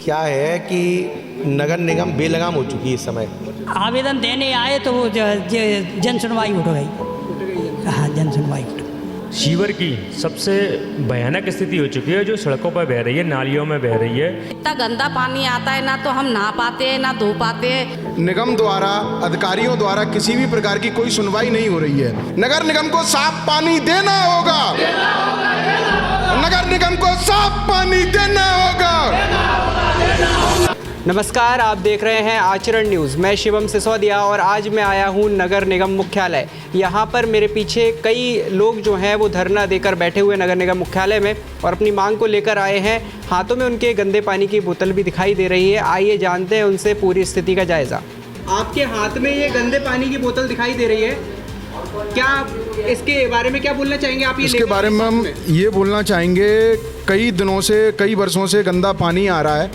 क्या है कि नगर निगम बेलगाम हो चुकी है इस समय। आवेदन देने आए तो वो जन सुनवाई उठ गई। हाँ, जन सुनवाई उठ गई। सीवर की सबसे भयानक स्थिति हो चुकी है, जो सड़कों पर बह रही है, नालियों में बह रही है। इतना गंदा पानी आता है, ना तो हम नहा पाते हैं ना धो पाते हैं। निगम द्वारा, अधिकारियों द्वारा किसी भी प्रकार की कोई सुनवाई नहीं हो रही है। नगर निगम को साफ पानी देना होगा, नगर निगम को साफ पानी देना होगा। नमस्कार, आप देख रहे हैं आचरण न्यूज़। मैं शिवम सिसोदिया और आज मैं आया हूं नगर निगम मुख्यालय। यहां पर मेरे पीछे कई लोग जो हैं वो धरना देकर बैठे हुए नगर निगम मुख्यालय में और अपनी मांग को लेकर आए हैं। हाथों में उनके गंदे पानी की बोतल भी दिखाई दे रही है। आइए जानते हैं उनसे पूरी स्थिति का जायज़ा। आपके हाथ में ये गंदे पानी की बोतल दिखाई दे रही है, क्या इसके बारे में क्या बोलना चाहेंगे आप? इसके बारे में हम ये बोलना चाहेंगे, कई दिनों से, कई वर्षों से गंदा पानी आ रहा है,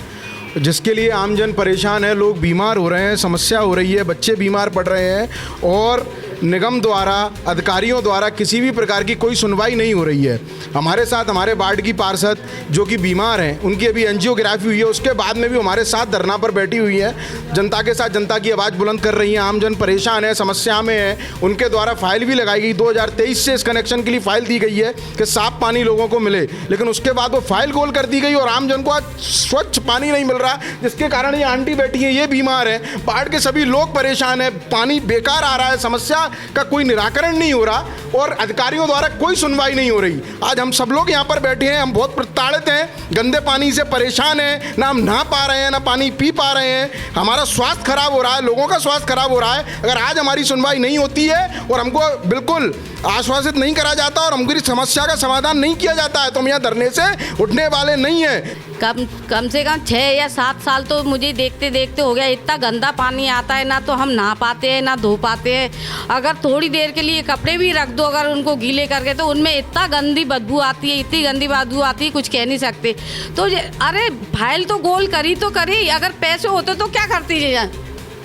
जिसके लिए आमजन परेशान है, लोग बीमार हो रहे हैं, समस्या हो रही है, बच्चे बीमार पड़ रहे हैं और निगम द्वारा, अधिकारियों द्वारा किसी भी प्रकार की कोई सुनवाई नहीं हो रही है। हमारे साथ हमारे वार्ड की पार्षद जो कि बीमार हैं, उनकी अभी एंजियोग्राफी हुई है, उसके बाद में भी हमारे साथ धरना पर बैठी हुई है, जनता के साथ जनता की आवाज़ बुलंद कर रही हैं। आमजन परेशान है, समस्या में है, उनके द्वारा फाइल भी लगाई गई। 2023 से इस कनेक्शन के लिए फाइल दी गई है कि साफ पानी लोगों को मिले, लेकिन उसके बाद वो फाइल गोल कर दी गई और आमजन को आज स्वच्छ पानी नहीं मिल रहा, जिसके कारण ये आंटी बैठी है, ये बीमार है, वार्ड के सभी लोग परेशान है, पानी बेकार आ रहा है, समस्या का कोई निराकरण नहीं हो रहा और अधिकारियों द्वारा कोई सुनवाई नहीं हो रही। आज हम सब लोग यहाँ पर बैठे हैं, हम बहुत प्रताड़ित हैं, गंदे पानी से परेशान हैं, ना हम नहा पा रहे हैं, ना पानी पी पा रहे हैं, हमारा स्वास्थ्य खराब हो रहा है, लोगों का स्वास्थ्य खराब हो रहा है। अगर आज हमारी सुनवाई नहीं होती है और हमको बिल्कुल आश्वासित नहीं करा जाता और हमारी समस्या का समाधान नहीं किया जाता है तो हम यहाँ धरने से उठने वाले नहीं हैं। कम से कम 6 या 7 साल तो मुझे देखते देखते हो गया। इतना गंदा पानी आता है, ना तो हम नहा पाते हैं ना धो पाते हैं। अगर थोड़ी देर के लिए कपड़े भी रख दो अगर उनको गीले करके, तो उनमें इतना गंदी बदबू आती है, इतनी गंदी बदबू आती है, कुछ कह नहीं सकते। तो अरे फाइल तो गोल करी तो करी, अगर पैसे होते तो क्या करती है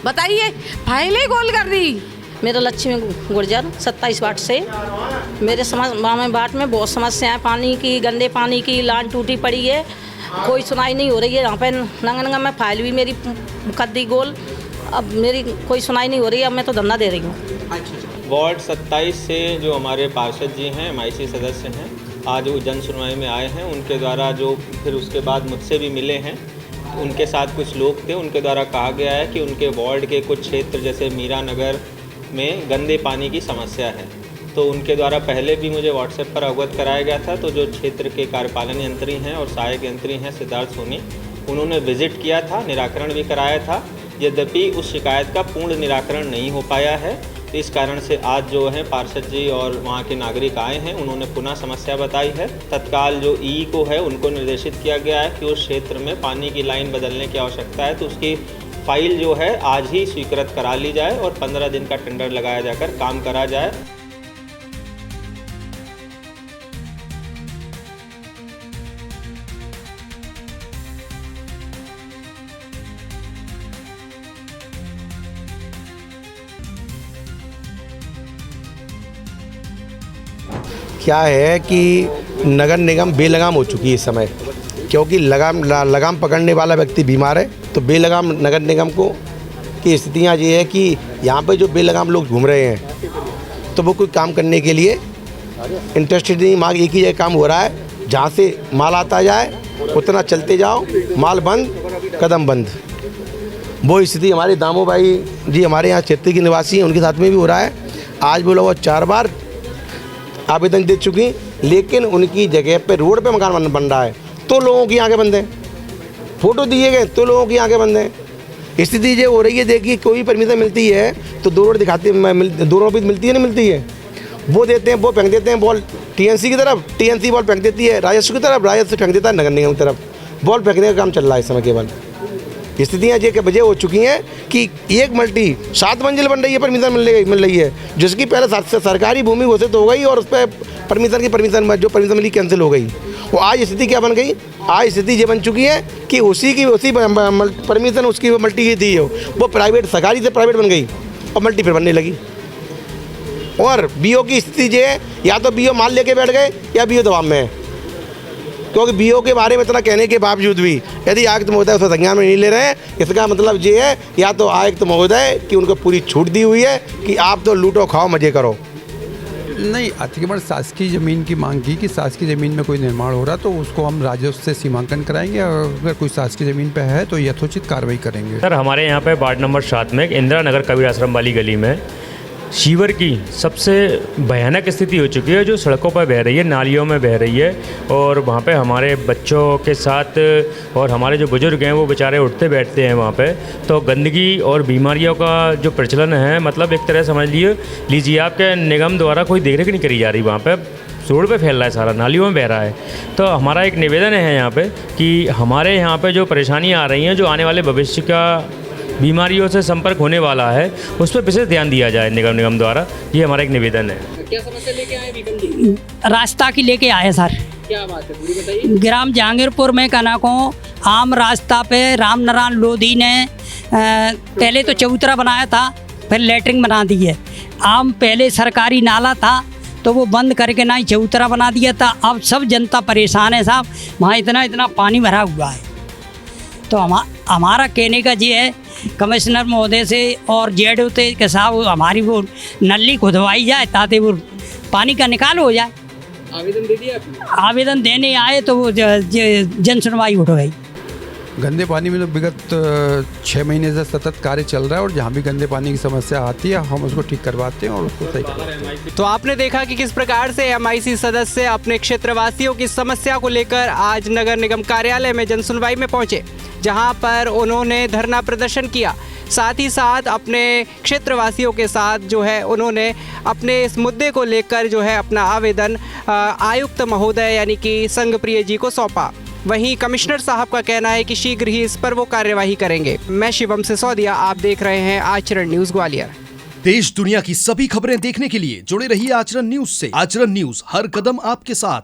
बताइए, फाइल ही गोल कर दी। मेरा लक्ष्मी गुर्जर 27 वाट से। मेरे वाट में बहुत समस्याएं, पानी की, गंदे पानी की, लाइन टूटी पड़ी है, कोई सुनाई नहीं हो रही है। यहाँ पे नंगा में फाइल भी मेरी कर दी गोल, अब मेरी कोई सुनाई नहीं हो रही है, अब मैं तो धरना दे रही हूँ। वार्ड 27 से जो हमारे पार्षद जी हैं, MIC सदस्य हैं, आज वो जन सुनवाई में आए हैं। उनके द्वारा जो फिर उसके बाद मुझसे भी मिले हैं, उनके साथ कुछ लोग थे, उनके द्वारा कहा गया है कि उनके वार्ड के कुछ क्षेत्र जैसे मीरा नगर में गंदे पानी की समस्या है। तो उनके द्वारा पहले भी मुझे व्हाट्सएप पर अवगत कराया गया था। तो जो क्षेत्र के कार्यपालन यंत्री हैं और सहायक यंत्री हैं सिद्धार्थ सोनी, उन्होंने विजिट किया था, निराकरण भी कराया था। यद्यपि उस शिकायत का पूर्ण निराकरण नहीं हो पाया है, तो इस कारण से आज जो है पार्षद जी और वहाँ के नागरिक आए हैं, उन्होंने पुनः समस्या बताई है। तत्काल जो ई को है उनको निर्देशित किया गया है कि उस क्षेत्र में पानी की लाइन बदलने की आवश्यकता है, तो उसकी फाइल जो है आज ही स्वीकृत करा ली जाए और 15 दिन का टेंडर लगाया जाकर काम करा जाए। क्या है कि नगर निगम बेलगाम हो चुकी है इस समय, क्योंकि लगाम पकड़ने वाला व्यक्ति बीमार है। तो बेलगाम नगर निगम को की स्थितियाँ ये है कि यहाँ पे जो बेलगाम लोग घूम रहे हैं तो वो कोई काम करने के लिए इंटरेस्टेड नहीं। मांग एक ही जगह काम हो रहा है, जहाँ से माल आता जाए उतना चलते जाओ, माल बंद कदम बंद। वो स्थिति हमारे दामो भाई जी हमारे यहाँ क्षेत्र के निवासी हैं, उनके साथ में भी हो रहा है। आज बोला वो 4 बार आवेदन दे चुकी, लेकिन उनकी जगह पे रोड पे मकान बन रहा है तो लोगों की आंखें बंद हैं। फ़ोटो दिए गए तो लोगों की आंखें बंद हैं। स्थिति ये हो रही है, देखिए कोई परमिशन मिलती है तो 2 रोड दिखाती है, 2 रुपये मिलती है नहीं मिलती है, वो देते हैं, वो फेंक देते हैं बॉल TNC की तरफ, TNC बॉल फेंक देती है राजस्व की तरफ, राजस्व फेंक देता है नगर निगम की तरफ। बॉल फेंकने का काम चल रहा है इस समय केवल। स्थितियाँ ये वजह हो चुकी हैं कि एक मल्टी 7 मंजिल बन रही है, परमिशन मिल रही है, जिसकी पहले सरकारी भूमि घोषित हो गई और उस पर परमिशन जो परमिशन मिली कैंसिल हो गई। वो आज स्थिति क्या बन गई, आज स्थिति ये बन चुकी है कि उसी परमिशन उसकी मल्टी की थी, वो प्राइवेट, सरकारी से प्राइवेट बन गई और मल्टी फिर बनने लगी। और BO की स्थिति ये है, या तो BO माल लेके बैठ गए या BO दबाव में है। क्योंकि बीओ के बारे में इतना कहने के बावजूद भी यदि आयुक्त महोदय उसे संज्ञान में नहीं ले रहे हैं, इसका मतलब ये है या तो आयुक्त महोदय की उनको पूरी छूट दी हुई है कि आप तो लूटो खाओ मजे करो। नहीं, अतिक्रमण शासकीय ज़मीन की मांग की कि शासकीय ज़मीन में कोई निर्माण हो रहा तो उसको हम राजस्व से सीमांकन कराएंगे और अगर कोई शासकीय ज़मीन पे है तो यथोचित कार्रवाई करेंगे। सर हमारे यहाँ पे वार्ड नंबर 7 में इंदिरा नगर कबीर आश्रम वाली गली में सीवर की सबसे भयानक स्थिति हो चुकी है, जो सड़कों पर बह रही है, नालियों में बह रही है। और वहाँ पे हमारे बच्चों के साथ और हमारे जो बुजुर्ग हैं वो बेचारे उठते बैठते हैं वहाँ पे, तो गंदगी और बीमारियों का जो प्रचलन है, मतलब एक तरह समझ लीजिए आपके निगम द्वारा कोई देखरेख नहीं करी जा रही, वहाँ पे रोड पे फैल रहा है सारा, नालियों में बह रहा है। तो हमारा एक निवेदन है यहाँ पे कि हमारे यहाँ पे जो परेशानियाँ आ रही हैं, जो आने वाले भविष्य का बीमारियों से संपर्क होने वाला है, उस पर विशेष ध्यान दिया जाए निगम द्वारा। ये हमारा एक निवेदन है। क्या समस्या लेके आए विक्रम जी? रास्ता की लेके आए सर। क्या बात है, पूरी बताइए। ग्राम जहांगीरपुर में कनाको आम रास्ता पे राम नारायण लोधी ने पहले तो चबूतरा बनाया था, फिर लेटरिन बना दी है। आम पहले सरकारी नाला था तो वो बंद करके ना ही चबूतरा बना दिया था। अब सब जनता परेशान है साहब, वहाँ इतना इतना पानी भरा हुआ है। तो हमारा कहने का ये है कमिश्नर महोदय से और जेडओ के साहब हमारी वो नली खुदवाई जाए ताकि वो पानी का निकाल हो जाए। आवेदन दे दिया आपने? आवेदन देने आए तो वो जन सुनवाई उठ गई। गंदे पानी में तो विगत 6 महीने से सतत कार्य चल रहा है और जहाँ भी गंदे पानी की समस्या आती है हम उसको ठीक करवाते हैं और उसको सही करवाते हैं। तो आपने देखा कि किस प्रकार से एमआईसी सदस्य अपने क्षेत्रवासियों की समस्या को लेकर आज नगर निगम कार्यालय में जनसुनवाई में पहुंचे, जहां पर उन्होंने धरना प्रदर्शन किया। साथ ही साथ अपने क्षेत्रवासियों के साथ जो है उन्होंने अपने इस मुद्दे को लेकर जो है अपना आवेदन आयुक्त महोदय यानी कि संघप्रिय जी को सौंपा। वहीं कमिश्नर साहब का कहना है कि शीघ्र ही इस पर वो कार्यवाही करेंगे। मैं शिवम सिसोदिया, आप देख रहे हैं आचरण न्यूज़ ग्वालियर। देश दुनिया की सभी खबरें देखने के लिए जुड़े रहिए आचरण न्यूज से। आचरण न्यूज हर कदम आपके साथ।